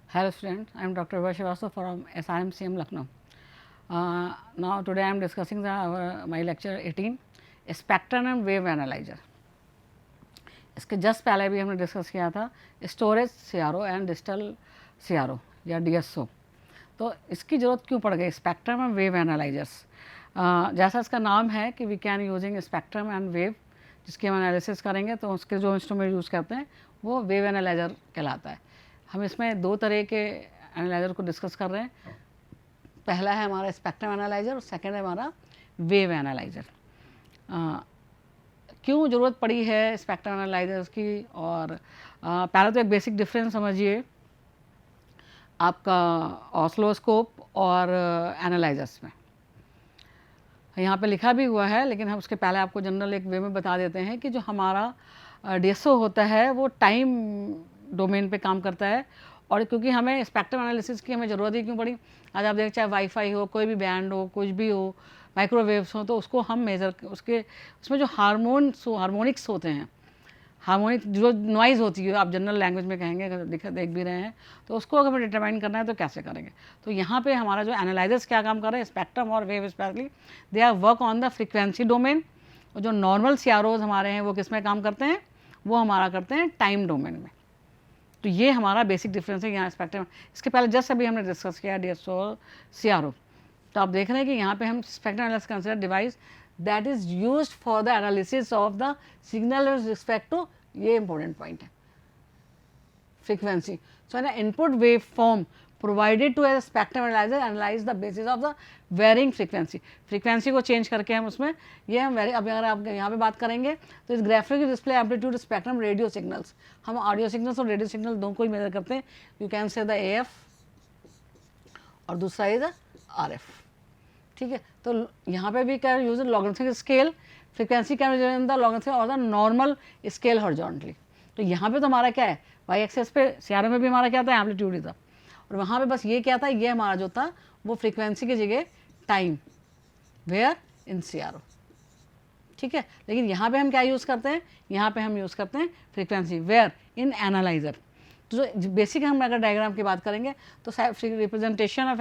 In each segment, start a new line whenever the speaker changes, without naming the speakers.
Hello students, I am Dr. Vaibhav Srivastava from SRMCM Lucknow. Now today I am discussing my lecture 18 Spectrum and Wave Analyzer. इसके just पहले भी हमने discuss किया था storage CRO and digital CRO या DSO. तो इसकी ज़रूरत क्यों पड़ गई स्पेक्ट्रम एंड वेव एनालाइजर्स. जैसा इसका नाम है कि we can using spectrum and wave, जिसकी हम एनालिसिस करेंगे तो उसके जो इंस्ट्रूमेंट यूज़ करते हैं वो वेव एनालाइजर कहलाता है. हम इसमें दो तरह के एनालाइजर को डिस्कस कर रहे हैं. पहला है हमारा स्पेक्ट्रम एनालाइजर और सेकंड है हमारा वेव एनालाइजर. क्यों ज़रूरत पड़ी है स्पेक्ट्रम एनालाइजर्स की, और पहले तो एक बेसिक डिफरेंस समझिए आपका ऑस्लोस्कोप और एनालाइजर्स में. यहाँ पे लिखा भी हुआ है लेकिन हम उसके पहले आपको जनरल एक वे में बता देते हैं कि जो हमारा DSO होता है वो टाइम डोमेन पे काम करता है. और क्योंकि हमें स्पेक्ट्रम एनालिसिस की हमें ज़रूरत ही क्यों पड़ी, आज आप देखें चाहे वाईफाई हो, कोई भी बैंड हो, कुछ भी हो, माइक्रोवेव्स हो, तो उसको हम मेज़र उसके उसमें जो हार्मोनिक्स होते हैं, हार्मोनिक जो नॉइज़ होती है, आप जनरल लैंग्वेज में कहेंगे अगर देख भी रहे हैं तो उसको अगर हमें डिटरमाइन करना है तो कैसे करेंगे. तो यहाँ पे हमारा जो एनालाइजर्स क्या काम कर रहे हैं स्पेक्ट्रम और wave specially, they are work on the frequency domain. और जो नॉर्मल CROs हमारे हैं वो किस में काम करते हैं, वो हमारा करते हैं टाइम डोमेन में. तो ये हमारा बेसिक डिफरेंस है यहाँ स्पेक्ट्रम. इसके पहले जस्ट अभी हमने डिस्कस किया DSO और CRO. तो आप देख रहे हैं कि यहाँ पे हम spectrum analysis consider device that is used for the analysis of the signal with respect to, ये इंपॉर्टेंट पॉइंट है, frequency. So an input wave form provided to as spectrum analyzer analyze the basis of the varying frequency. Frequency को change करके हम उसमें ये हम अब अगर आप यहाँ पे बात करेंगे तो इस graphic display amplitude spectrum radio signals, हम ऑडियो सिग्नल्स और रेडियो सिग्नल दोनों को ही मेजर करते हैं. यू कैन से द AF और दूसरा इज RF. ठीक है, तो यहाँ पे भी क्या use logarithmic scale, frequency can the logarithmic और द नॉर्मल स्केल हॉरिजॉन्टली. तो यहाँ पे तो हमारा क्या है वाई एक्सेस पे CRO में भी हमारा क्या था एम्पलीट्यूड ही था, और वहाँ पे बस ये क्या था, ये हमारा जो था वो फ्रीक्वेंसी की जगह टाइम वेयर इन CRO. ठीक है, लेकिन यहाँ पे हम क्या यूज़ करते हैं, यहाँ पे हम यूज़ करते हैं फ्रीक्वेंसी वेयर इन एनालाइजर. तो जो बेसिक हम अगर डायग्राम की बात करेंगे तो representation of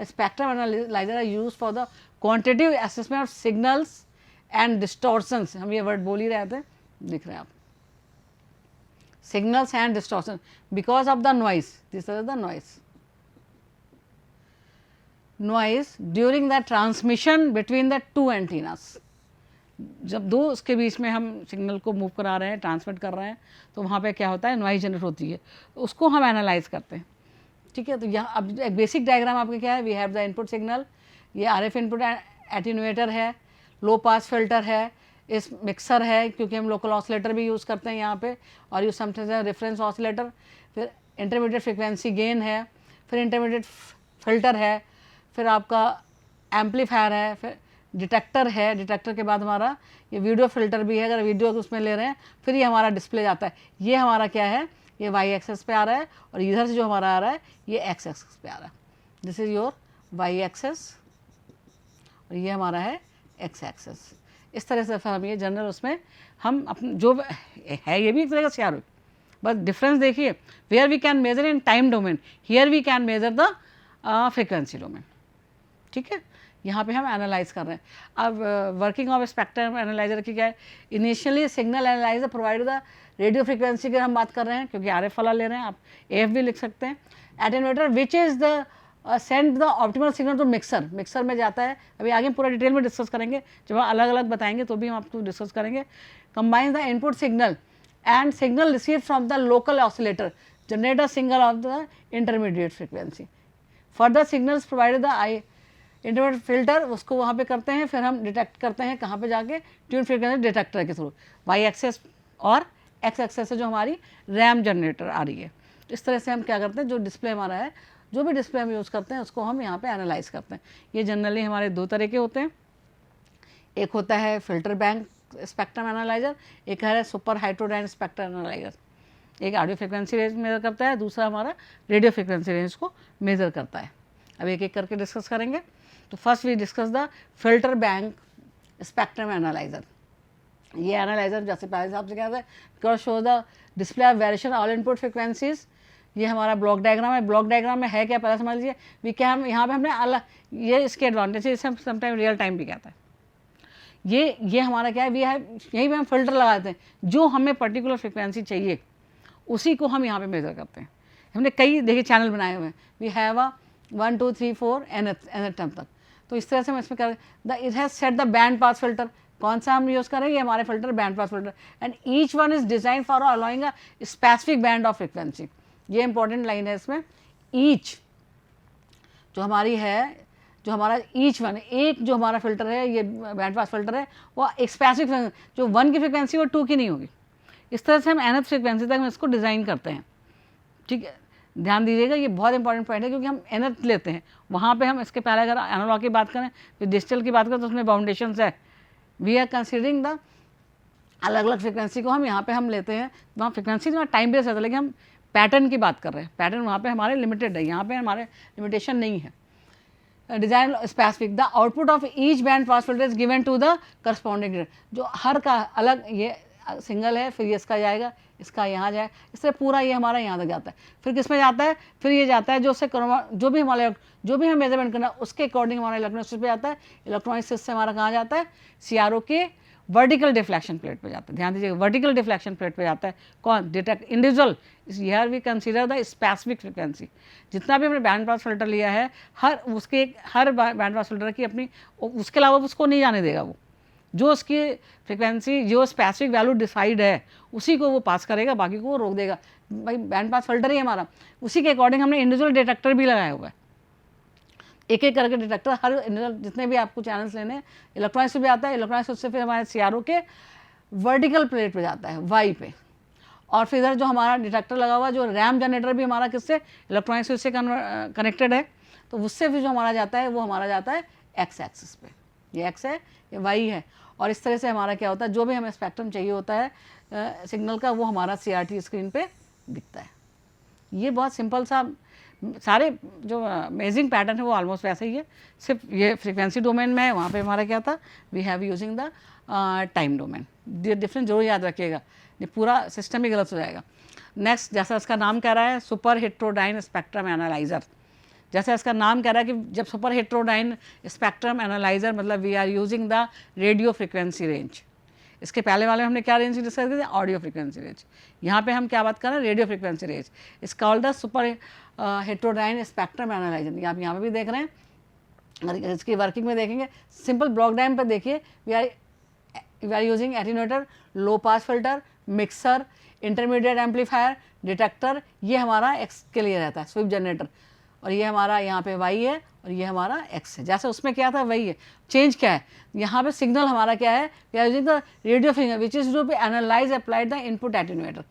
spectrum analyzer are use for the quantitative assessment of signals and distortions. हम ये वर्ड बोल ही रहे थे, दिख रहे हैं आप, signals and distortion because of the noise. This is the noise during the transmission between the two antennas. जब दो उसके बीच में हम सिग्नल को मूव करा रहे हैं, ट्रांसमिट कर रहे हैं, तो वहाँ पे क्या होता है नॉइज जनरेट होती है, उसको हम एनालाइज करते हैं. ठीक है, तो यहाँ अब एक बेसिक डायग्राम आपके क्या है, we have the input signal, ये RF इनपुट एटीन्यूएटर है, लो पास फिल्टर है, इस मिक्सर है क्योंकि हम लोकल ऑसिलेटर भी यूज़ करते हैं यहाँ पे, और यूज समटाइम्स रेफरेंस ऑसिलेटर. फिर इंटरमीडिएट फ्रिक्वेंसी गेन है, फिर इंटरमीडिएट फिल्टर है, फिर आपका एम्पलीफायर है, फिर डिटेक्टर है. डिटेक्टर के बाद हमारा ये वीडियो फिल्टर भी है, अगर वीडियो उसमें ले रहे हैं, फिर ये हमारा डिस्प्ले जाता है. ये हमारा क्या है, ये वाई एक्सेस पे आ रहा है, और इधर से जो हमारा आ रहा है ये एक्स एक्सेस पे आ रहा है. This is your Y axis और ये हमारा है एक्स एक्सेस. इस तरह से फिर हम ये जनरल उसमें हम अपने जो है ये भी एक तरह का CRO, बस डिफरेंस देखिए, where we can measure in time domain, here we can measure the frequency domain. ठीक है, यहाँ पे हम एनालाइज कर रहे हैं. अब वर्किंग ऑफ स्पेक्ट्रम एनालाइजर की क्या है, initially signal analyser provide the radio frequency की हम बात कर रहे हैं क्योंकि RF वाला ले रहे हैं, आप AF भी लिख सकते हैं. Attenuator which is the send the optimal signal to mixer, mixer में जाता है. अभी आगे पूरा डिटेल में डिस्कस करेंगे, जब हम अलग अलग बताएंगे तो भी हम आपको डिस्कस करेंगे. Combine the input signal and signal receive from the local oscillator generate a single of the intermediate frequency. Further signals provide the intermediate filter, उसको वहाँ पे करते हैं, फिर हम डिटेक्ट करते हैं कहाँ पे जाके, ट्यून फ्रीक्वेंसी डिटेक्टर के थ्रू, वाई एक्सेस और एक्स एक्सेस से जो हमारी रैम जनरेटर आ रही है. इस तरह से हम क्या करते हैं, जो डिस्प्ले हमारा है, जो भी डिस्प्ले हम यूज़ करते हैं उसको हम यहाँ पे एनालाइज करते हैं. ये जनरली हमारे दो तरह के होते हैं, एक होता है फिल्टर बैंक स्पेक्ट्रम एनालाइजर, एक है सुपर हाइड्रोडाइन स्पेक्ट्रम एनालाइजर. एक ऑडियो फ्रिक्वेंसी रेंज मेजर करता है, दूसरा हमारा रेडियो फ्रिक्वेंसी रेंज को मेजर करता है. अब एक एक करके डिस्कस करेंगे. तो first we discuss the filter bank spectrum analyzer. ये एनालाइजर जैसे पहले से आपसे क्या है, because show the display of variation all input frequencies ये हमारा ब्लॉक डायग्राम है। ब्लॉक डायग्राम में है क्या पहले समझ लीजिए। वी क्या हम यहाँ पे हमने अलग, ये इसके एडवांटेज है, इसे हम समटाइम रियल टाइम भी कहता है। ये हमारा क्या है, वी है यहीं पे हम फिल्टर लगाते हैं, जो हमें पर्टिकुलर फ्रिक्वेंसी चाहिए उसी को हम यहाँ पे मेजर करते हैं। हमने कई देखिए चैनल बनाए हुए हैं, we have a 1 2 3 4 nth term तक। तो इस तरह से हम इसमें कर it has set the band pass filter. कौन सा हम यूज़ करेंगे, हमारे filter band pass filter, and each one is design for allowing a specific band of frequency. ये इंपॉर्टेंट लाइन है इसमें। ईच जो हमारी है, जो हमारा ईच वन, एक जो हमारा फिल्टर है, ये बैंड पास फिल्टर है, वो एक स्पेसिफिक, जो 1 की फ्रिक्वेंसी वो 2 की नहीं होगी। इस तरह से हम nth फ्रिक्वेंसी तक हम इसको डिज़ाइन करते हैं। ठीक है, ध्यान दीजिएगा, ये बहुत इंपॉर्टेंट पॉइंट है, क्योंकि हम nth लेते हैं। वहाँ पे हम इसके पहले अगर एनालॉग की बात करें, फिर डिजिटल की बात करें, तो उसमें बाउंडेशंस है। वी आर कंसिडरिंग द अलग अलग फ्रिक्वेंसी को हम यहाँ पे हम लेते हैं। वहाँ फ्रिक्वेंसी जो टाइम बेस रहता है, लेकिन हम पैटर्न की बात कर रहे हैं। पैटर्न वहाँ पे हमारे लिमिटेड है, यहाँ पे हमारे लिमिटेशन नहीं है। Design specific, the output of each band pass filter is given to the corresponding, जो हर का अलग, ये सिंगल है, फिर ये इसका जाएगा, इसका यहाँ जाए, इस तरह पूरा ये हमारा यहाँ तक जाता है। फिर किस में जाता है, फिर ये जाता है जो उससे जो भी हमारे, जो भी हम मेजरमेंट करना है उसके अकॉर्डिंग हमारा इलेक्ट्रॉनिक पे जाता है। इलेक्ट्रॉनिक से हमारा कहाँ जाता है, CRO के वर्टिकल डिफ्लेक्शन प्लेट पे जाता है। ध्यान दीजिएगा, वर्टिकल डिफ्लेक्शन प्लेट पे जाता है। कौन, detect individual, here we consider the specific frequency. जितना भी हमने बैंड पास फिल्टर लिया है, हर बैंड पास फिल्टर की अपनी, उसके अलावा उसको नहीं जाने देगा। वो जो उसकी फ्रिक्वेंसी, जो स्पेसिफिक वैल्यू डिसाइड है, उसी को वो पास करेगा, बाकी को वो रोक देगा। भाई बैंड पास फिल्टर ही हमारा, उसी के अकॉर्डिंग हमने इंडिविजुअल डिटेक्टर भी लगाया हुआ है। एक एक करके डिटेक्टर, हर इंडिविजुअल, जितने भी आपको चैनल्स लेने हैं, इलेक्ट्रॉनिक्स से भी आता है। इलेक्ट्रॉनिक्स उससे फिर हमारे CRO के वर्टिकल प्लेट पे जाता है, वाई पे। और फिर इधर जो हमारा डिटेक्टर लगा हुआ है, जो रैम जनरेटर भी हमारा किससे, इलेक्ट्रॉनिक्स से कनेक्टेड है, तो उससे फिर जो हमारा जाता है, वो हमारा जाता है एक्स एक्सिस पे। ये एक्स है, ये वाई है। और इस तरह से हमारा क्या होता है, जो भी हमें स्पेक्ट्रम चाहिए होता है सिग्नल का, वो हमारा CRT स्क्रीन पे दिखता है। ये बहुत सिंपल सा, सारे जो मेजिंग पैटर्न है वो ऑलमोस्ट वैसे ही है, सिर्फ ये फ्रीक्वेंसी डोमेन में है, वहाँ पे हमारा क्या था, we have using the time domain. Difference जरूर याद रखिएगा, ये पूरा सिस्टम ही गलत हो जाएगा। नेक्स्ट, जैसा इसका नाम कह रहा है, सुपर हेट्रोडाइन स्पेक्ट्रम एनालाइजर। जैसे इसका नाम कह रहा है कि जब सुपर हेट्रोडाइन स्पेक्ट्रम एनालाइजर, मतलब we are using the radio frequency range. इसके पहले वाले हमने क्या रेंज डिस्कस की थी, ऑडियो फ्रिक्वेंसी रेंज। यहाँ पे हम क्या बात कर रहे हैं, रेडियो फ्रिक्वेंसी रेंज। इस called the super heterodyne spectrum analyser. आप यहाँ पे भी देख रहे हैं, अगर इसकी वर्किंग में देखेंगे, सिंपल ब्लॉक डायग्राम पर देखिए, we are using attenuator, low pass filter, mixer, intermediate amplifier, detector. ये हमारा एक्स के लिए रहता है, स्वीप जनरेटर। और ये हमारा यहाँ पे वाई है, और ये हमारा एक्स है। जैसे उसमें क्या था वही है, चेंज क्या है, यहाँ पे सिग्नल हमारा क्या है, we are using the radio finger which is to be analyze applied the input attenuator.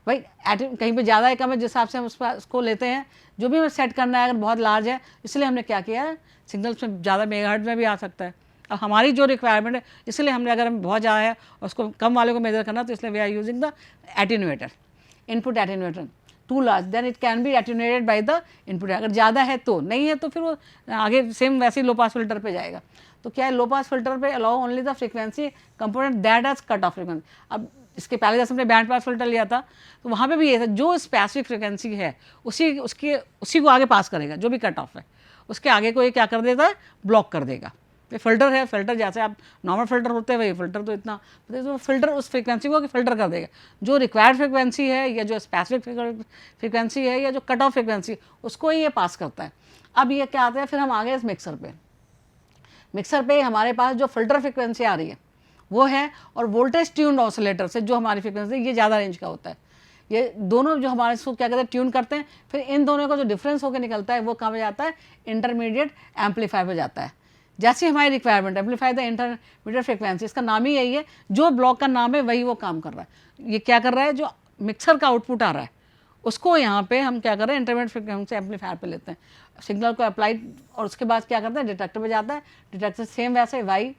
भाई कहीं पे ज़्यादा है कम है, जिस हिसाब से हम उसको लेते हैं, जो भी हमें सेट करना है, अगर बहुत लार्ज है, इसलिए हमने क्या किया है, सिग्नल्स में ज़्यादा मेगाहर्ट्ज़ में भी आ सकता है। अब हमारी जो रिक्वायरमेंट है, इसलिए हमने, अगर हम बहुत ज़्यादा है और उसको कम वाले को मेजर करना, तो इसलिए we are using the attenuator, input attenuator. Too large then it can be attenuated by the input. अगर ज़्यादा है तो, नहीं है तो फिर वो आगे सेम वैसे ही लो पास फिल्टर पे जाएगा। तो क्या है, लो पास फिल्टर पे allow only the frequency component that has cut off frequency. अब इसके पहले जैसे हमने बैंड पास फिल्टर लिया था, तो वहाँ पे भी ये था, जो स्पेसिफिक फ्रीक्वेंसी है उसी को आगे पास करेगा, जो भी कट ऑफ है उसके आगे को ये क्या कर देता है, ब्लॉक कर देगा। ये फिल्टर है, फिल्टर जैसे आप नॉर्मल फिल्टर होते हैं वही फिल्टर, तो इतना तो फिल्टर उस फ्रीक्वेंसी को फिल्टर कर देगा। जो रिक्वायर्ड फ्रीक्वेंसी है, या जो स्पेसिफिक फ्रीक्वेंसी है, या जो कट ऑफ फ्रीक्वेंसी, उसको ही ये पास करता है। अब ये क्या आता है, फिर हम आ गए इस मिक्सर पे हमारे पास जो फिल्टर फ्रीक्वेंसी आ रही है वो है, और वोल्टेज ट्यून्ड ऑसिलेटर से जो हमारी फ्रीक्वेंसी, ये ज़्यादा रेंज का होता है। ये दोनों जो हमारे इसको क्या कहते हैं, ट्यून करते हैं, फिर इन दोनों का जो डिफरेंस होकर निकलता है, वो कहाँ पे जाता है, इंटरमीडिएट एम्पलीफायर पे जाता है। जैसी हमारी requirement, amplify the intermediate frequency, इसका नाम ही यही है, जो ब्लॉक का नाम है वही वो काम कर रहा है। ये क्या कर रहा है, जो मिक्सर का आउटपुट आ रहा है उसको यहाँ पे हम क्या कर रहे हैं, इंटरमीडिएट फ्रिक्वेंसी एम्पलीफायर पे लेते हैं, सिग्नल को अप्लाइड, और उसके बाद क्या करते हैं, डिटेक्टर पे जाता है। डिटेक्टर सेम वैसे वाई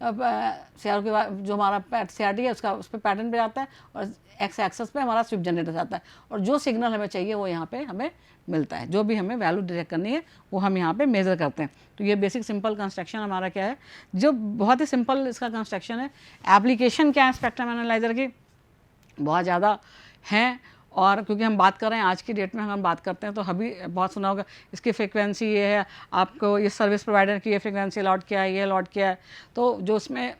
CRO के जो हमारा CRT है उसका, उस पर पैटर्न पे जाता है, और एक्स एक्सेस पे हमारा स्विप जनरेटर जाता है, और जो सिग्नल हमें चाहिए वो यहाँ पे हमें मिलता है। जो भी हमें वैल्यू डिटेक्ट करनी है वो हम यहाँ पे मेज़र करते हैं। तो ये बेसिक सिंपल कंस्ट्रक्शन हमारा क्या है, जो बहुत ही सिंपल इसका कंस्ट्रक्शन है। एप्लीकेशन क्या है स्पेक्ट्रम एनालाइजर की, बहुत ज़्यादा हैं, और क्योंकि हम बात कर रहे हैं आज की डेट में, हम बात करते हैं तो अभी बहुत सुना होगा इसकी फ्रिक्वेंसी ये है, आपको ये सर्विस प्रोवाइडर की ये फ्रिक्वेंसी अलॉट किया है, ये अलॉट किया है, तो जो उसमें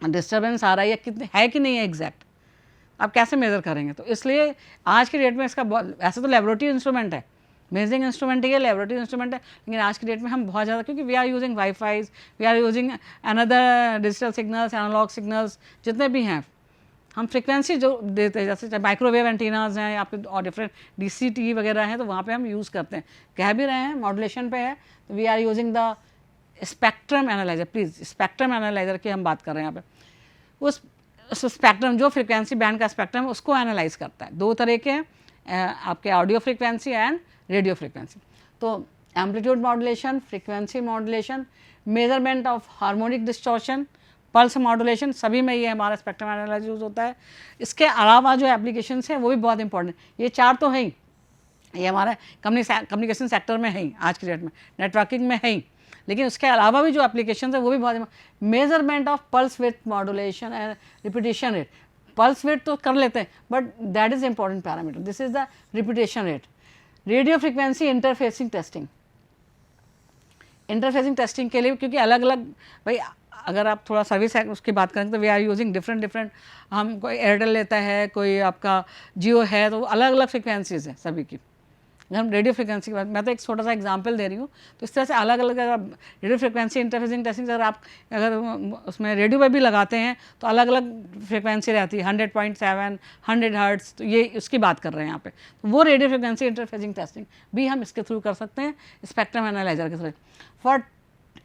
डिस्टर्बेंस आ रहा है या कितने है कि नहीं है एग्जैक्ट, आप कैसे मेज़र करेंगे। तो इसलिए आज की डेट में इसका ऐसे तो लेबोरेटरी इंस्ट्रूमेंट है, मेजरिंग इंस्ट्रूमेंट है, लेबोरेटरी इंस्ट्रूमेंट है, लेकिन आज की डेट में हम बहुत ज़्यादा, क्योंकि we are using WiFi, we are using another digital signals, analog signals जितने भी हैं, हम फ्रिक्वेंसी जो देते हैं, जैसे माइक्रोवेव एंटीनाज हैं आपके और डिफरेंट DCT वगैरह हैं, तो वहाँ पे हम यूज़ करते हैं, कह भी रहे हैं मॉड्यूलेशन पे है, तो we are using the spectrum analyzer. Please spectrum analyzer की हम बात कर रहे हैं यहाँ पे। उस स्पेक्ट्रम जो फ्रिक्वेंसी बैंड का स्पेक्ट्रम उसको एनालाइज करता है। दो तरह के हैं आपके, audio frequency and radio frequency. तो amplitude modulation, frequency modulation, measurement of harmonic distortion, pulse modulation, सभी में ये हमारा स्पेक्ट्रम एनालाइज यूज़ होता है। इसके अलावा जो एप्लीकेशंस हैं वो भी बहुत इंपॉर्टेंट, ये 4 तो हैं ही, ये हमारे कम्युनिकेशन सेक्टर में है ही, आज की डेट में नेटवर्किंग में है ही, लेकिन उसके अलावा भी जो एप्लीकेशन है वो भी बहुत, measurement of pulse width modulation and repetition rate. Pulse width तो कर लेते हैं but that is important parameter, this is the repetition rate. Radio frequency interfacing testing, interfacing testing के लिए, क्योंकि अलग अलग भाई अगर आप थोड़ा सर्विस है उसकी बात करें तो वी आर यूजिंग डिफरेंट, हम कोई एयरटेल लेता है, कोई आपका जियो है, तो अलग अलग फ्रिक्वेंसीज हैं सभी की। अगर हम रेडियो फ्रिक्वेंसी की बात, मैं तो एक छोटा सा एग्जांपल दे रही हूँ, तो इस तरह से अलग अलग रेडियो फ्रिक्वेंसी इंटरफेसिंग टेस्टिंग अगर उसमें रेडियो पे भी लगाते हैं तो अलग अलग फ्रिक्वेंसी रहती है, 100.7, 100 हर्ट्ज, तो ये उसकी बात कर रहे हैं यहाँ पे। तो वो रेडियो फ्रिक्वेंसी इंटरफेसिंग टेस्टिंग भी हम इसके थ्रू कर सकते हैं, स्पेक्ट्रम एनालाइजर के through. For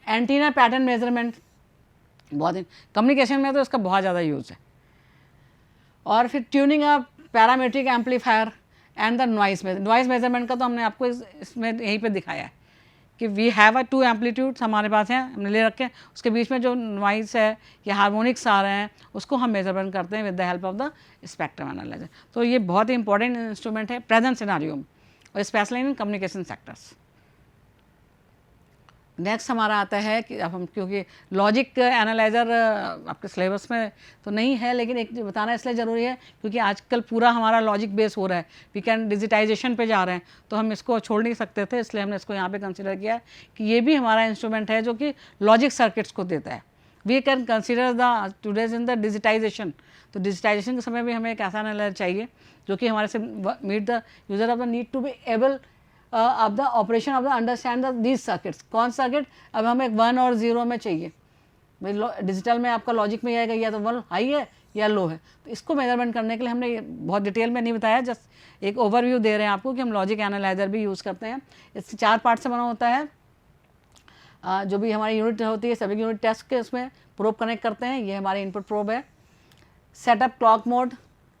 antenna pattern measurement, बहुत कम्युनिकेशन में तो इसका बहुत ज़्यादा यूज़ है। और फिर tuning a parametric amplifier and the noise measurement का तो हमने आपको इसमें यहीं पे दिखाया है कि वी हैव 2 एम्पलीट्यूड्स हमारे पास हैं, हमने ले रखे हैं, उसके बीच में जो नॉइस है या हार्मोनिक्स आ रहे हैं उसको हम मेजरमेंट करते हैं with the help of the spectrum analyser. तो ये बहुत ही इंपॉर्टेंट इंस्ट्रूमेंट है प्रेजेंट सिनारियो में, और specially in communication sectors. Next हमारा आता है कि अब हम, क्योंकि लॉजिक एनालाइज़र आपके सिलेबस में तो नहीं है, लेकिन एक बताना इसलिए ज़रूरी है क्योंकि आजकल पूरा हमारा लॉजिक बेस हो रहा है, वी कैन डिजिटाइजेशन पे जा रहे हैं, तो हम इसको छोड़ नहीं सकते थे, इसलिए हमने इसको यहाँ पे कंसिडर किया कि ये भी हमारा इंस्ट्रूमेंट है जो कि लॉजिक सर्किट्स को देता है। We can consider the today's in the digitization, तो डिजिटाइजेशन के समय भी हमें एक ऐसा एनालाइजर चाहिए जो कि हमारे से meet the user of the need to be able of the operation of the understand these circuits. कौन सर्किट, अब हमें 1 और 0 में चाहिए, भाई डिजिटल में आपका लॉजिक में आएगा या तो 1 हाई है या लो है, तो इसको मेजरमेंट करने के लिए हमने बहुत डिटेल में नहीं बताया, जस्ट एक ओवरव्यू दे रहे हैं आपको कि हम लॉजिक एनालाइजर भी यूज़ करते हैं। इससे 4 पार्ट से बना होता है, जो भी हमारी यूनिट होती है सभी यूनिट टेस्ट के उसमें प्रोब कनेक्ट करते हैं, ये हमारी इनपुट प्रोब है। सेटअप क्लॉक मोड,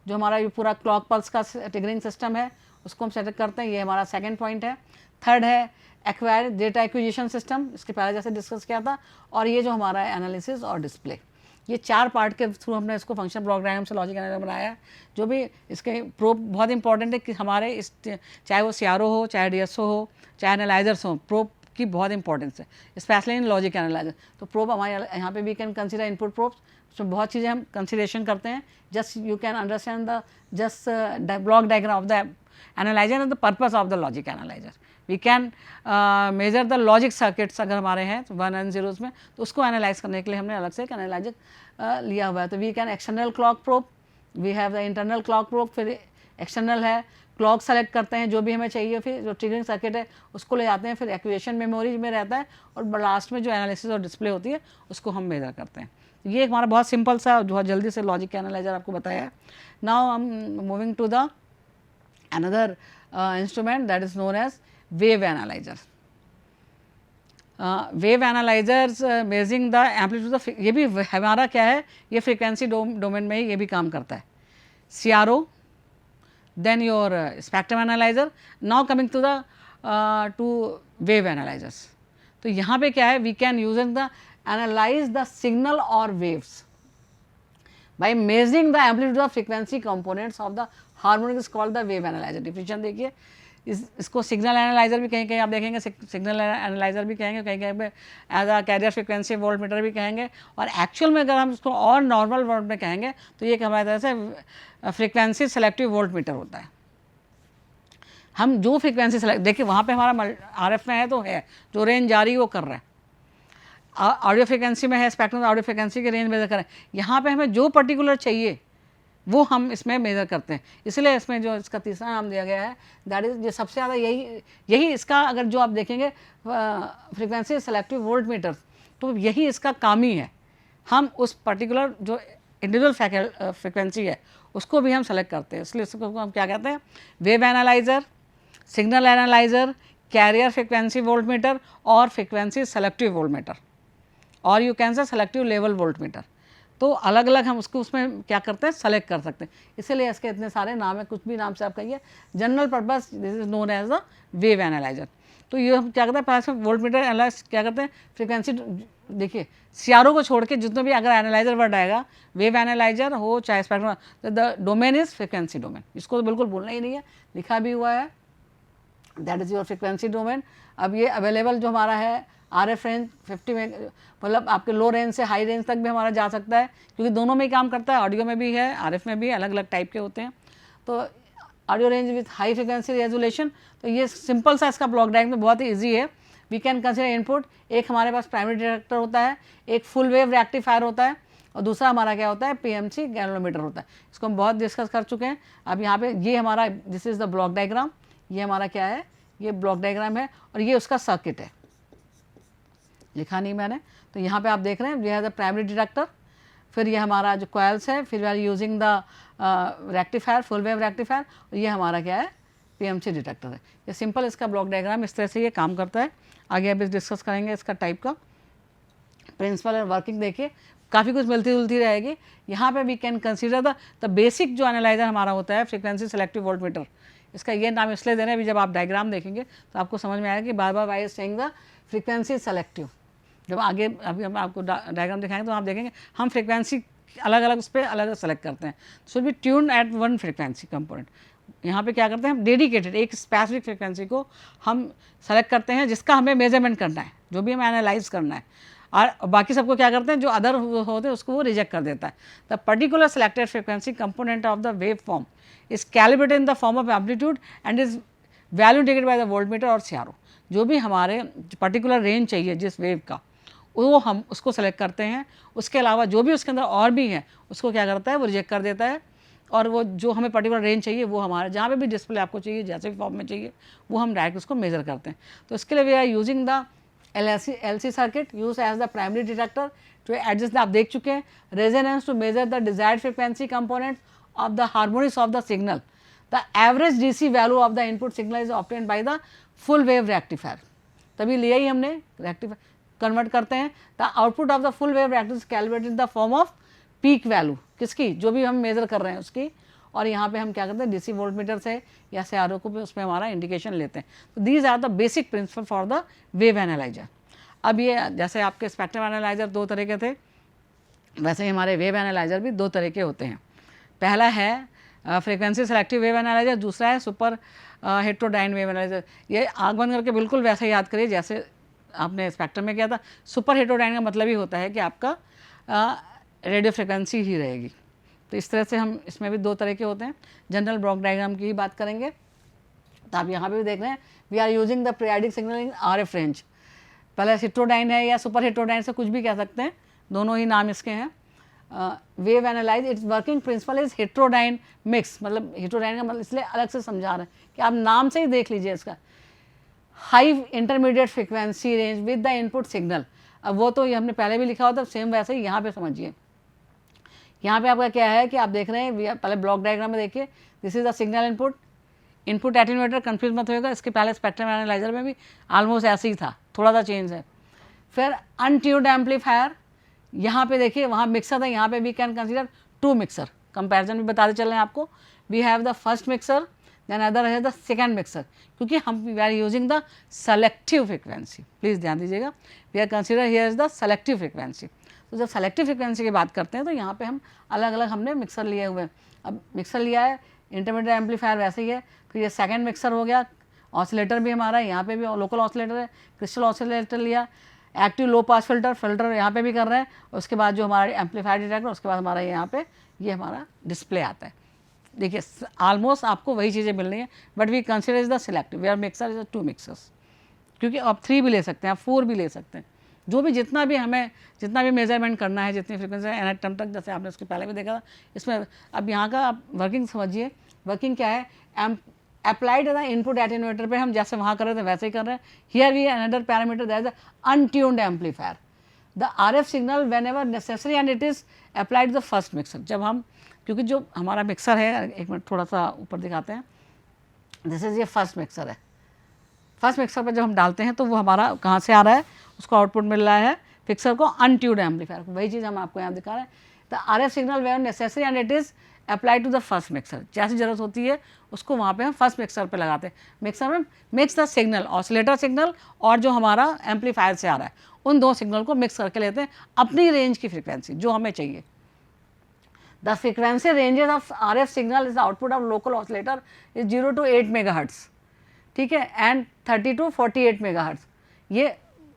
जो हमारा ये पूरा क्लॉक पल्स का ट्रिगरिंग सिस्टम है उसको हम सेटअप करते हैं, ये हमारा सेकंड पॉइंट है। थर्ड है एक्वायर डेटा एक्विजिशन सिस्टम, इसके पहले जैसे डिस्कस किया था, और ये जो हमारा है एनालिसिस और डिस्प्ले। ये 4 पार्ट के थ्रू हमने इसको फंक्शन ब्लॉक डायग्राम से लॉजिक एनालाइजर बनाया है। जो भी इसके प्रोब बहुत इंपॉर्टेंट है कि हमारे इस, चाहे वो CRO हो, चाहे DSO हो, चाहे एनालाइजर्स हो, प्रोब की बहुत इंपॉर्टेंस है, स्पेशली इन लॉजिक एनालाइजर। तो प्रोब हमारे यहाँ पे we can consider input probes, उसमें बहुत चीज़ें हम कंसिडरेशन करते हैं, just you can understand the just block diagram of the analyzer and the purpose of the logic analyzer. We can measure the logic circuits अगर हमारे हैं 1 एंड 0 में, तो उसको एनालाइज करने के लिए हमने अलग से एक एनालाइजर लिया हुआ है। तो we can external clock probe, we have the internal clock probe, फिर एक्सटर्नल है, क्लॉक सेलेक्ट करते हैं जो भी हमें चाहिए, फिर जो ट्रिगरिंग सर्किट है उसको ले जाते हैं, फिर एक्विजिशन मेमोरी में रहता है, और लास्ट में जो एनालिसिस और डिस्प्ले होती है उसको हम मेजर करते हैं। ये हमारा बहुत सिंपल सा बहुत जल्दी से लॉजिक एनालाइजर आपको बताया है। Now I am moving to the another instrument that is known as wave analyzer. Wave analyzers measuring the amplitude of, ये भी हमारा क्या है, ये frequency डोमेन में ही ये भी काम करता है। CRO, then your spectrum analyzer. Now coming to the to wave analyzers. तो यहाँ पे क्या है, we can use the analyze the signal or waves by measuring the amplitude of frequency components of the harmonic is called the wave analyser. Definition देखिए, इसको signal analyser भी कहीं कहीं आप देखेंगे, सिग्नल एनालाइजर भी कहेंगे, कहीं कहीं पे as a carrier frequency volt meter भी कहेंगे, और एक्चुअल में अगर हम इसको और नॉर्मल वर्ड में कहेंगे तो ये हमारी तरह से फ्रिक्वेंसी सेलेक्टिव वोल्ट मीटर होता है। हम जो फ्रिक्वेंसी सेलेक्ट, देखिए वहाँ पे हमारा RF में है तो है, जो रेंज जा रही है वो कर रहा है। ऑडियो फ्रिक्वेंसी में है, स्पेक्ट्रम ऑडियो फ्रिक्वेंसी की रेंज मेजर करें। यहाँ पे हमें जो पर्टिकुलर चाहिए वो हम इसमें मेजर करते हैं। इसलिए इसमें जो इसका तीसरा नाम दिया गया है, दैट इज़, ये सबसे ज़्यादा यही इसका, अगर जो आप देखेंगे फ्रिक्वेंसी सेलेक्टिव वोल्ट मीटर, तो यही इसका काम ही है। हम उस पर्टिकुलर जो इंडिविजुअल फ्रिक्वेंसी है उसको भी हम सेलेक्ट करते हैं। इसलिए इसको हम क्या कहते हैं, wave analyzer, signal analyzer, carrier frequency volt meter और फ्रिक्वेंसी सेलेक्टिव वोल्ट मीटर, और you can say selective level volt meter. तो अलग अलग हम उसको उसमें क्या करते हैं, सेलेक्ट कर सकते हैं। इसीलिए इसके इतने सारे नाम है, कुछ भी नाम से आप कहिए। General purpose this is known as the wave analyzer. तो ये हम क्या करते हैं, पहले वोल्ट मीटर एनालाइज क्या करते हैं, फ्रिक्वेंसी, देखिए CRO को छोड़ के जितने भी अगर एनालाइजर वर्ड आएगा, वेव एनालाइजर हो चाहे स्पेक्ट्रम, तो the domain is frequency domain. इसको तो बिल्कुल भूलना ही नहीं है, लिखा भी हुआ है, that is your frequency domain. अब ये अवेलेबल जो हमारा है RF रेंज 50 में, मतलब आपके लो रेंज से हाई रेंज तक भी हमारा जा सकता है, क्योंकि दोनों में ही काम करता है, ऑडियो में भी है, RF में भी, अलग अलग टाइप के होते हैं। तो audio range with high frequency resolution, तो ये सिंपल सा इसका ब्लॉक डायग्राम बहुत ही ईजी है। वी कैन कंसिडर इनपुट, एक हमारे पास प्राइमरी डिटेक्टर होता है, एक फुल वेव रेक्टिफायर होता है, और दूसरा हमारा क्या होता है, PMC गैल्वेनोमीटर होता है। इसको हम बहुत डिस्कस कर चुके हैं। अब यहाँ पे ये हमारा, this is the block diagram, ये हमारा क्या है, ये ब्लॉक डायग्राम है, और ये उसका सर्किट है, लिखा नहीं मैंने। तो यहाँ पे आप देख रहे हैं, ये है द प्राइमरी डिटेक्टर, फिर ये हमारा जो कॉइल्स है, फिर we are using the rectifier, full wave rectifier, और ये हमारा क्या है, PMC डिटेक्टर है। ये सिंपल इसका ब्लॉक डायग्राम इस तरह से ये काम करता है। आगे अभी डिस्कस करेंगे इसका टाइप का प्रिंसिपल और वर्किंग। देखिए काफ़ी कुछ मिलती जुलती रहेगी। यहाँ पे we can consider the basic जो एनालाइजर हमारा होता है, फ्रिक्वेंसी सेलेक्टिव वोल्ट मीटर। इसका ये नाम इसलिए दे रहे हैं, अभी जब आप डायग्राम देखेंगे तो आपको समझ में आएगा कि बार बार why saying the frequency selective. जब आगे अभी हम आपको डायग्राम दिखाएंगे तो आप देखेंगे हम फ्रिक्वेंसी अलग अलग उस पर अलग अलग सेलेक्ट करते हैं। Should be tune at one frequency component. यहाँ पे क्या करते हैं, हम डेडिकेटेड एक स्पेसिफिक फ्रिक्वेंसी को हम सेलेक्ट करते हैं जिसका हमें मेजरमेंट करना है, जो भी हमें एनालाइज करना है, और बाकी सबको क्या करते हैं, जो अदर होते हैं उसको वो रिजेक्ट कर देता है। The particular selected frequency component of the wave form is calibrated in the form of amplitude and is value indicated by the volt meter और CRO। जो भी हमारे पर्टिकुलर रेंज चाहिए जिस वेव का, वो हम उसको सेलेक्ट करते हैं। उसके अलावा जो भी उसके अंदर और भी है उसको क्या करता है, वो रिजेक्ट कर देता है, और वो जो हमें पर्टिकुलर रेंज चाहिए वो हमारा जहाँ पे भी डिस्प्ले आपको चाहिए, जैसे भी फॉर्म में चाहिए, वो हम डायरेक्ट उसको मेजर करते हैं। तो इसके लिए we are using the LC circuit use as the primary detector to adjust, आप देख चुके हैं, resonance to measure the desired frequency component of the harmonics of the signal. The average DC value of the input signal is obtained by the full wave rectifier. तभी लिया ही हमने, rectifier convert करते हैं। The output of the full wave rectifier calculated in the form of peak value, किसकी, जो भी हम मेजर कर रहे हैं उसकी, और यहाँ पे हम क्या करते हैं, DC वोल्ट मीटर से या CRO को भी उसमें हमारा इंडिकेशन लेते हैं। तो these are the basic principle for the wave analyzer. अब ये जैसे आपके स्पेक्ट्रम एनालाइजर 2 तरह के थे, वैसे ही हमारे वेव एनालाइजर भी 2 तरह के होते हैं। पहला है फ्रिक्वेंसी सेलेक्टिव वेव एनालाइजर, दूसरा है सुपर हेट्रोडाइन वेव एनालाइजर। ये आग बंद करके बिल्कुल वैसे याद करिए जैसे आपने स्पेक्ट्रम में किया था। सुपर हेट्रोडाइन का मतलब ही होता है कि आपका रेडियो फ्रिक्वेंसी ही रहेगी। तो इस तरह से हम इसमें भी 2 तरह के होते हैं। जनरल ब्लॉक डायग्राम की ही बात करेंगे तो आप यहाँ पे भी देख रहे हैं, we are using the periodic signal in RF range. पहले हेट्रोडाइन है या सुपर हेट्रोडाइन से कुछ भी कह सकते हैं, दोनों ही नाम इसके हैं। Wave analyse, it's working principle is heterodyne mix, मतलब हेट्रोडाइन का मतलब इसलिए अलग से समझा रहे हैं कि आप नाम से ही देख लीजिए इसका। High intermediate frequency range with the input signal, अब वो तो ये हमने पहले भी लिखा होता है, सेम वैसे ही यहाँ पे समझिए। यहाँ पे आपका क्या है कि आप देख रहे हैं, पहले ब्लॉक डायग्राम में देखिए, this is the signal input, input attenuator, confuse मत होएगा, इसके पहले स्पेक्ट्रम एनालाइजर में भी ऑलमोस्ट ऐसे ही था, थोड़ा सा चेंज है। फिर अनट्यून्ड एम्पलीफायर, यहाँ पे देखिए वहाँ मिक्सर था, यहाँ पे we can consider 2 mixer, comparison भी बताते चल रहे हैं आपको। We have the first mixer, then other है द सेकेंड मिक्सर, क्योंकि हम we are using the selective frequency, please ध्यान दीजिएगा, we are consider here is the selective frequency. तो जब सेलेक्टिव फ्रिक्वेंसी की बात करते हैं तो यहाँ पे हम अलग अलग हमने मिक्सर लिए हुए हैं। अब मिक्सर लिया है, इंटरमीडिएट एम्पलीफायर वैसे ही है, फिर ये सेकंड मिक्सर हो गया, ऑसिलेटर भी हमारा है, यहाँ पे भी लोकल ऑसिलेटर है, क्रिस्टल ऑसिलेटर लिया, एक्टिव लो पास फिल्टर यहाँ पे भी कर रहे हैं, उसके बाद जो हमारा एम्पलीफायर डिटेक्टर, उसके बाद हमारा यहाँ पे ये हमारा डिस्प्ले आता है। देखिए ऑलमोस्ट आपको वही चीज़ें मिल रही हैं, but we consider is the selective, where mixer is 2 mixers, क्योंकि आप 3 भी ले सकते हैं, आप 4 भी ले सकते हैं, जो भी जितना भी हमें जितना भी मेजरमेंट करना है, जितनी फ्रिक्वेंसी एन टर्म तक, जैसे आपने उसके पहले भी देखा था इसमें। अब यहाँ का आप वर्किंग समझिए, वर्किंग क्या है, अप्लाइड द इनपुट एटेन्यूएटर पे हम जैसे वहाँ कर रहे थे वैसे ही कर रहे हैं। Here we another parameter that is untuned amplifier, the RF signal whenever necessary and it is applied the first mixer. जब हम, क्योंकि जो हमारा मिक्सर है, एक मिनट थोड़ा सा ऊपर दिखाते हैं, दिस इज़ ये फर्स्ट मिक्सर है। फर्स्ट मिक्सर पर जब हम डालते हैं तो वो हमारा कहाँ से आ रहा है, उसको आउटपुट मिल रहा है फिक्सर को अनट्यून्ड एम्पलीफायर को। वही चीज़ हम आपको यहाँ दिखा रहे हैं, the RF signal where necessary and it is applied to the first mixer. जैसी ज़रूरत होती है उसको वहाँ पे हम फर्स्ट मिक्सर पे लगाते हैं। मिक्सर में mix the signal, oscillator signal और जो हमारा एम्पलीफायर से आ रहा है, उन दो सिग्नल को मिक्स करके लेते हैं अपनी रेंज की फ्रिक्वेंसी जो हमें चाहिए। The frequency ranges of RF signal is output of local oscillator is 0 to 8 megahertz, ठीक है, एंड 30 to 48 मेगाहर्ट्ज़, ये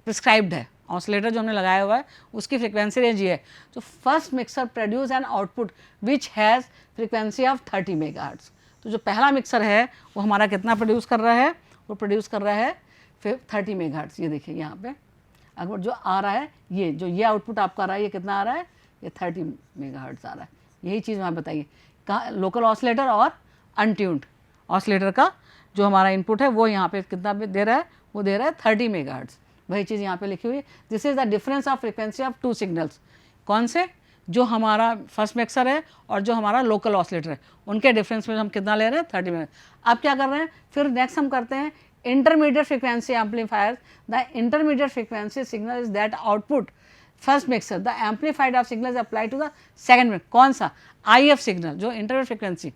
प्रिस्क्राइब्ड है। ऑसिलेटर जो हमने लगाया हुआ है उसकी फ्रिक्वेंसी रेंज ये है। तो first mixer produce an output which has frequency of 30 megahertz. तो जो पहला मिक्सर है वो हमारा कितना प्रोड्यूस कर रहा है, वो प्रोड्यूस कर रहा है फिर 30 मेगाहर्ट्ज़। ये देखिए यहाँ पे अगर जो आ रहा है, ये जो ये आउटपुट आपका आ रहा है, ये कितना आ रहा है, ये 30 मेगाहर्ट्ज़ आ रहा है। यही चीज़ वहाँ बताइए, कहाँ लोकल ऑसिलेटर और अनट्यून्ड ऑसिलेटर का जो हमारा इनपुट है वो यहाँ पे कितना दे रहा है, वो दे रहा है 30 मेगाहर्ट्ज़। वही चीज़ यहाँ पे लिखी हुई है, this is the difference of frequency of 2 signals. कौन से, जो हमारा फर्स्ट मिक्सर है और जो हमारा लोकल ऑसिलेटर है, उनके डिफरेंस में हम कितना ले रहे हैं, 30 मिनट। अब क्या कर रहे हैं, फिर नेक्स्ट हम करते हैं intermediate frequency amplifier. The intermediate frequency signal is that output first mixer the amplified of signal is apply to the second mixer. कौन सा, IF सिग्नल, जो इंटरमीडिएट फ्रिक्वेंसी,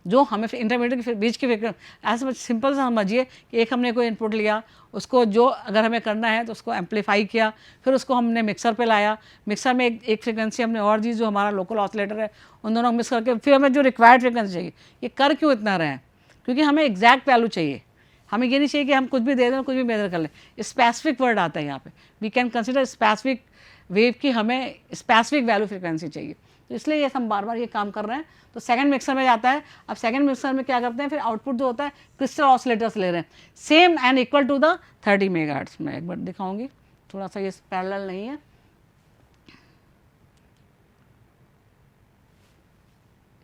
जो हमें इंटरमीडिएट के बीच की फ्रिक्वेंसी, ऐसे सिंपल सा समझिए कि एक हमने कोई इनपुट लिया, उसको जो अगर हमें करना है तो उसको एम्पलीफाई किया, फिर उसको हमने मिक्सर पे लाया, मिक्सर में एक फ्रिक्वेंसी हमने और दी जो हमारा लोकल ऑसिलेटर है, उन दोनों को मिक्स करके फिर हमें जो रिक्वायर्ड फ्रिक्वेंसी चाहिए। ये कर क्यों इतना रहे हैं, क्योंकि हमें एग्जैक्ट वैल्यू चाहिए। हमें ये नहीं चाहिए कि हम कुछ भी दे दें, कुछ भी मेजर कर लें। स्पेसिफिक वर्ड आता है यहाँ पे, we can consider specific wave की हमें स्पेसिफिक वैल्यू फ्रिक्वेंसी चाहिए। तो इसलिए ये हम बार बार ये काम कर रहे हैं। तो सेकंड मिक्सर में जाता है। अब सेकंड मिक्सर में क्या करते हैं, फिर आउटपुट जो होता है क्रिस्टल ऑसिलेटर्स ले रहे हैं, same and equal to the 30 megahertz. मैं एक बार दिखाऊंगी, थोड़ा सा ये पैरेलल नहीं है,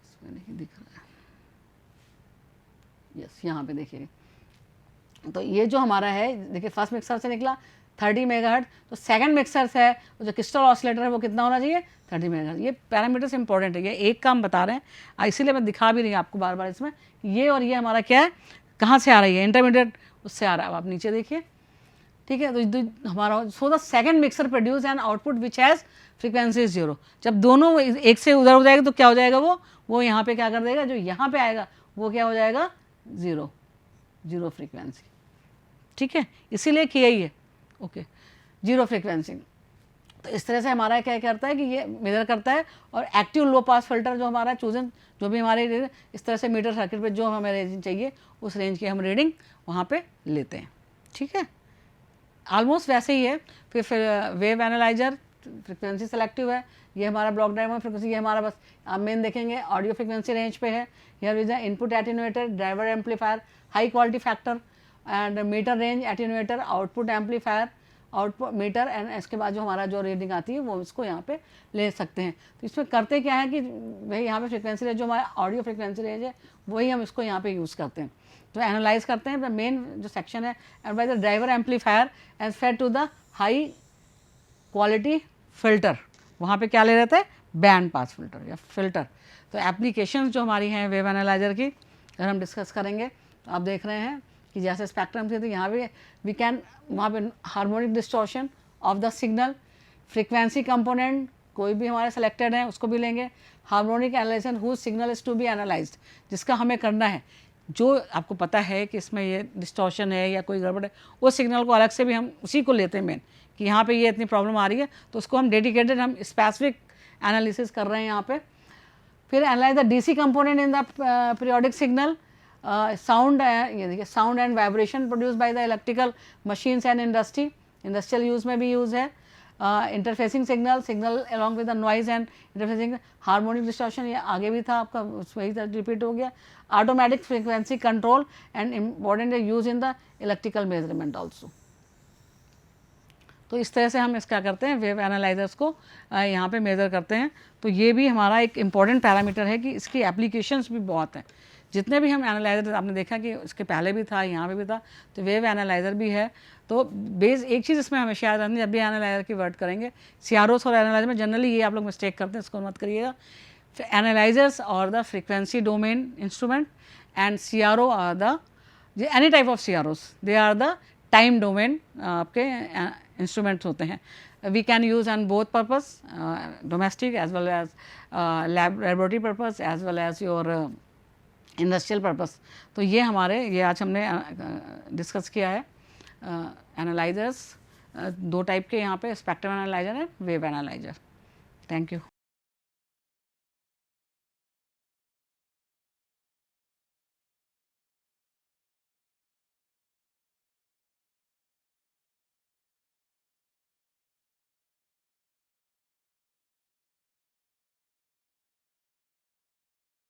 इसमें नहीं दिख रहा है, यस यहाँ पे देखिए। तो ये जो हमारा है, देखिए फर्स्ट मिक्सर से निकला 30 मेगाहर्ट्ज़, तो सेकंड मिक्सर से है जो क्रिस्टल ऑसिलेटर है वो कितना होना चाहिए, 30 मेगाहर्ट्ज़। ये पैरामीटर्स इंपॉर्टेंट है, ये एक काम बता रहे हैं, इसीलिए मैं दिखा भी रही हूँ आपको बार बार इसमें। ये और ये हमारा क्या है, कहाँ से आ रही है, इंटरमीडिएट उससे आ रहा है। अब आप नीचे देखिए, ठीक है। तो हमारा so the second mixer produce an output which has frequency 0। जब दोनों एक से उधर हो जाएगा तो क्या हो जाएगा, वो यहाँ पे क्या कर देगा, जो यहाँ पे आएगा वो क्या हो जाएगा, 0 फ्रिक्वेंसी, ठीक है, इसीलिए किया ही है, ओके, 0 फ्रिक्वेंसी। तो इस तरह से हमारा क्या करता है कि ये मेजर करता है, और एक्टिव लो पास फिल्टर जो हमारा चूजन, जो भी हमारे इस तरह से मीटर सर्किट पे जो हमें रेंज चाहिए उस रेंज की हम रीडिंग वहाँ पे लेते हैं, ठीक है। ऑलमोस्ट वैसे ही है। फिर वेव एनालाइजर फ्रिक्वेंसी सेलेक्टिव है, ये हमारा ब्लॉक डायग्राम फ्रिक्वेंसी, ये हमारा बस आप मेन देखेंगे ऑडियो फ्रिक्वेंसी रेंज पे है। Here is the input attenuator, driver amplifier, high quality factor and meter range attenuator, output amplifier, output meter, and इसके बाद जो हमारा जो रीडिंग आती है वो इसको यहाँ पे ले सकते हैं। तो इसमें करते क्या है कि भाई यहाँ पे फ्रिक्वेंसी रेंज जो हमारा ऑडियो फ्रिक्वेंसी रेंज है वही हम इसको यहाँ पे यूज़ करते हैं। तो एनालाइज करते हैं, मेन जो सेक्शन है, and by the driver amplifier and fed to the high quality filter, वहाँ पे क्या ले रहे थे, बैंड पास फिल्टर या फिल्टर। तो एप्लीकेशंस जो हमारी हैं वेव एनालाइजर की अगर हम डिस्कस करेंगे तो आप देख रहे हैं कि जैसे स्पेक्ट्रम से, तो यहाँ पे वी कैन, वहाँ पे harmonic distortion of the signal, frequency component कोई भी हमारे सेलेक्टेड है उसको भी लेंगे, harmonic analyzation whose signal is to be analyzed, जिसका हमें करना है, जो आपको पता है कि इसमें ये डिस्टॉर्शन है या कोई गड़बड़ है, वो सिग्नल को अलग से भी हम उसी को लेते हैं मेन, कि यहाँ पे ये इतनी प्रॉब्लम आ रही है तो उसको हम डेडिकेटेड हम स्पेसिफिक एनालिसिस कर रहे हैं यहाँ पे। फिर analyse the DC component in the periodic signal, sound, ये देखिए sound and vibration produce by the electrical machines and industrial use में भी यूज़ है। Interfacing signal, signal along with the noise and interfacing, harmonic distortion, ये आगे भी था आपका, वही रिपीट हो गया, automatic frequency control and important use in the electrical measurement also. तो इस तरह से हम क्या करते हैं, वेव एनालाइजर्स को यहाँ पे मेज़र करते हैं। तो ये भी हमारा एक इम्पॉर्टेंट पैरामीटर है कि इसकी एप्लीकेशंस भी बहुत हैं। जितने भी हम एनालाइजर, आपने देखा कि इसके पहले भी था, यहाँ पे भी था, तो वेव एनालाइजर भी है। तो बेस एक चीज़ इसमें हमेशा याद रखनी, जब भी एनालाइजर की वर्ड करेंगे, सीआरओस और एनालाइजर में जनरली ये आप लोग मिस्टेक करते हैं, इसको मत करिएगा। एनालाइजर्स और the frequency domain instrument and CRO are the any type of CROs, they are the time domain आपके इंस्ट्रूमेंट्स होते हैं। We can use on both purpose, domestic as well as laboratory purpose as well as your industrial purpose. तो ये हमारे, ये आज हमने discuss किया है एनालाइजर्स, दो टाइप के यहाँ पे, स्पेक्ट्रम एनालाइजर है, वेव एनालाइजर। Thank you.